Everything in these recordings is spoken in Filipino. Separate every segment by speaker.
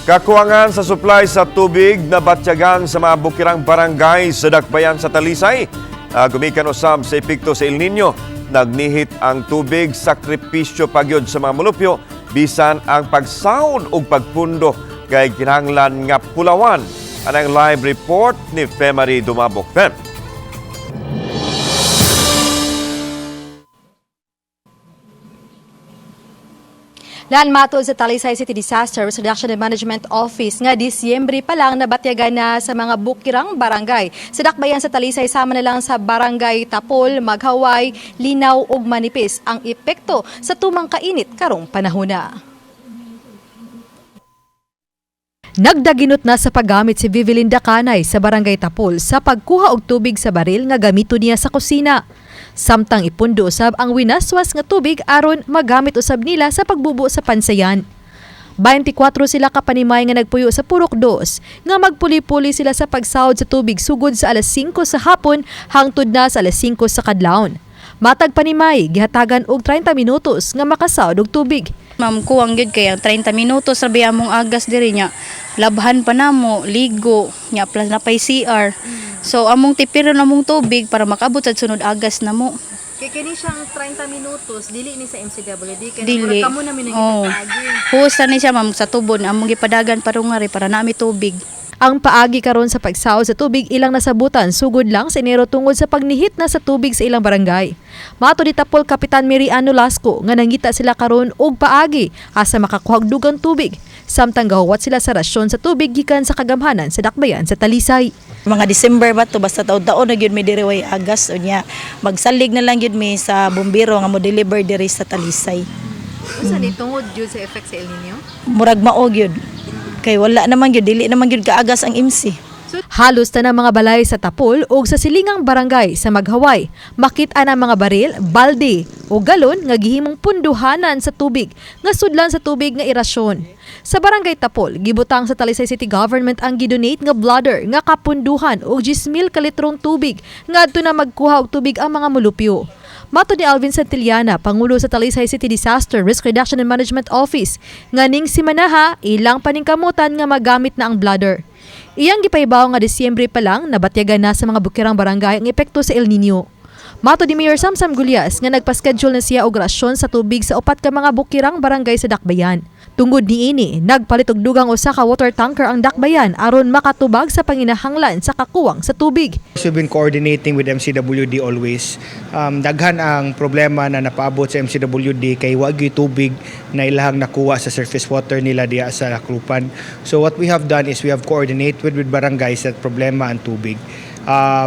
Speaker 1: Kakuwangan sa supply sa tubig na batyagan sa mga bukirang barangay sa Dakbayan sa Talisay. Gumikan usab sa epekto sa El Nino. Nagnihit ang tubig, sakripisyo pagyod sa mga mulupyo, bisan ang pagsahod o pagpundo kay kinahanglan nga pulawan. Anang live report ni Femari Dumabok. Fem.
Speaker 2: Lan matod sa Talisay City Disaster Reduction and Management Office nga Disyembre pa lang nabatyagan na sa mga bukirang barangay. Sa Dakbayan sa Talisay sama na lang sa barangay Tapol, Maghaway, Linaw ug Manipis ang epekto sa tumang kainit karong panahona. Nagdaginot na sa paggamit si Vivilin Dacanay sa barangay Tapol sa pagkuha og tubig sa baril nga gamito niya sa kusina. Samtang ipundo usab ang winaswas nga tubig aron magamit usab nila sa pagbubo sa pansayan. 24 sila kapanimay nga nagpuyo sa Purok 2 nga magpuli-puli sila sa pagsahod sa tubig sugod sa alas 5 sa hapon hangtod na sa alas 5 sa kadlawon. Matag panimay gihatagan og 30 minutos nga makasahod og tubig.
Speaker 3: Ma'am, kuwang gyud kay 30 minutos rabi among agas diri nya. Labhan pa namo, ligo, nya plus na pay CR. So among tipiron among tubig para makabot sa sunod agas namo.
Speaker 2: Kay kini siyang 30 minutos dili ni sa MCWD kay
Speaker 3: Dili.
Speaker 2: kamo na minagi.
Speaker 3: Husta ni siya ma'am sa tubon among gipadagan parungari para nami tubig.
Speaker 2: Ang paagi karon sa pagsahod sa tubig ilang nasabutan sugod lang sa Enero tungod sa pagnihit na sa tubig sa ilang barangay. Mato ni Tapol Kapitan Miriano Lasco nga nangita sila karon og paagi asa makakuha og dugang tubig. Samtang gahuwat sila sa rasyon sa tubig gikan sa kagamhanan sa Dakbayan sa Talisay.
Speaker 3: Mga December ba to basta taon-taon na gyud may diri way agas unya. Magsalig na lang gyud mi sa bombero nga mo deliver diri sa Talisay.
Speaker 2: Unsa ni tungod jud sa effect sa El Nino?
Speaker 3: Murag mao gyud. Kay wala naman gyud dili naman gyud kaagas ang MC.
Speaker 2: Halos tanang mga balay sa Tapol ug sa silingang barangay sa Maghaway makit-an ang mga baril, balde o galon nga gihimong punduhanan sa tubig nga sudlan sa tubig nga irasyon. Sa barangay Tapol, gibutang sa Talisay City Government ang gidonate nga bladder nga kapunduhan og 10,000 ka litrong tubig nga adto na magkuha og tubig ang mga mulupyo. Mato ni Alvin Santillana, Pangulo sa Talisay City Disaster Risk Reduction and Management Office, nga ning simanaha ilang paningkamutan nga magamit na ang bladder. Iyang gipaibaw nga Disyembre pa lang nabatyagan na sa mga bukirang barangay ang epekto sa El Nino. Mato ni Mayor Samsam Gulyas nga nagpaschedule na siya og rasyon sa tubig sa upat ka mga bukirang barangay sa Dakbayan. Tungod niini, nagpalit og dugang usa ka water tanker ang Dakbayan aron makatubag sa panginahanglan sa kakuwang sa tubig.
Speaker 4: We've been coordinating with MCWD always. Daghan ang problema na napaabot sa MCWD kay wagi tubig na ilahang nakuha sa surface water nila diya sa Lakrupan. So what we have done is we have coordinated with barangays at problema ang tubig.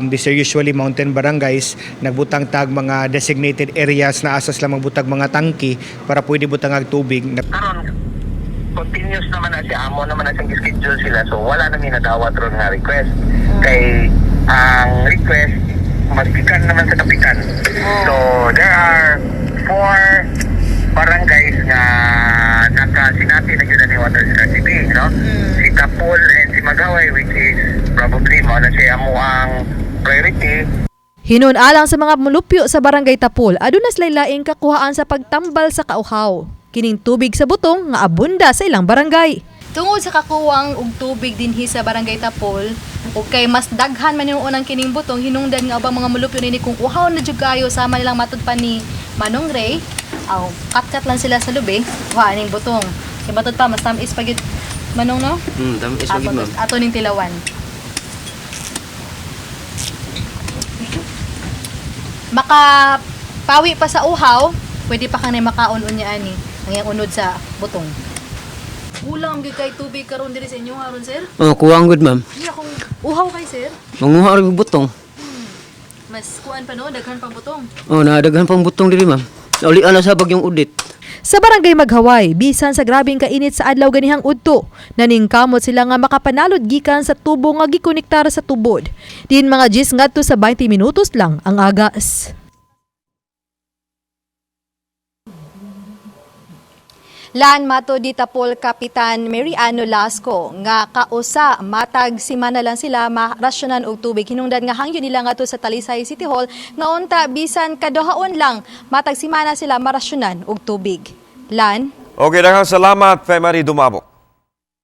Speaker 4: These are usually mountain barangays, nagbutang tag mga designated areas na asas lang magbutag mga tangki para pwede butang ang tubig.
Speaker 5: Karon continuous naman na siya, amo naman na siyang schedule sila, so wala na minadawat ron nga request. Kay ang request magpikan naman sa kapitan. So there are 4 barangays nga nakasinati na yun ni water scarcity, no? Si Tapol and si Maghaway, which is probably mo na siya amo ang priority.
Speaker 2: Hinunalang sa mga mulupyo sa barangay Tapol, aduna sila laing kakuhaan sa pagtambal sa kauhaw. Kining tubig sa butong nga abunda sa ilang barangay. Tungod sa kakuwang og tubig dinhi sa barangay Tapol, o kay mas daghan man yung unang kining butong, hinungdan nga ubang mga mulupyo nini kung uhaw na jud kayo sama nilang matud pa ni Manong Ray. Kat-kat lang sila sa lubi, kuha ning butong. Kay matud pa mas tamis pa gyud Manong, no?
Speaker 6: Tamis pa gyud, ma'am.
Speaker 2: Ato ning tilawan. Makapawi pa sa uhaw, pwede pa kanay makaon unya ani ang unod sa butong. Ulam gyud kay tubig karon diri sa inyo haron, sir?
Speaker 6: Oh, kuwang gud, ma'am.
Speaker 2: Iya kung uhaw kay sir,
Speaker 6: Manguha rin butong.
Speaker 2: mas kuan pa no, daghan pang butong.
Speaker 6: Oh, nadaghan pang butong diri, ma'am. Uli ana sa bagyong udit.
Speaker 2: Sa barangay Maghaway, bisan sa grabing kainit sa adlaw ganihang udto, naningkamot sila nga makapanalod gikan sa tubo nga gikonektar sa tubod. Din mga 10 ngadto sa 20 minutos lang ang agas. Lan mato di Tapol Kapitan Miriano Lasco nga kausa matag simana lang sila marasyonan og tubig. Hinungdan nga hangyo nila nga to sa Talisay City Hall nga unta bisan kaduhaon lang matag simana sila marasyonan og tubig. Lan.
Speaker 1: Okay, daghang salamat, Femari Dumabok.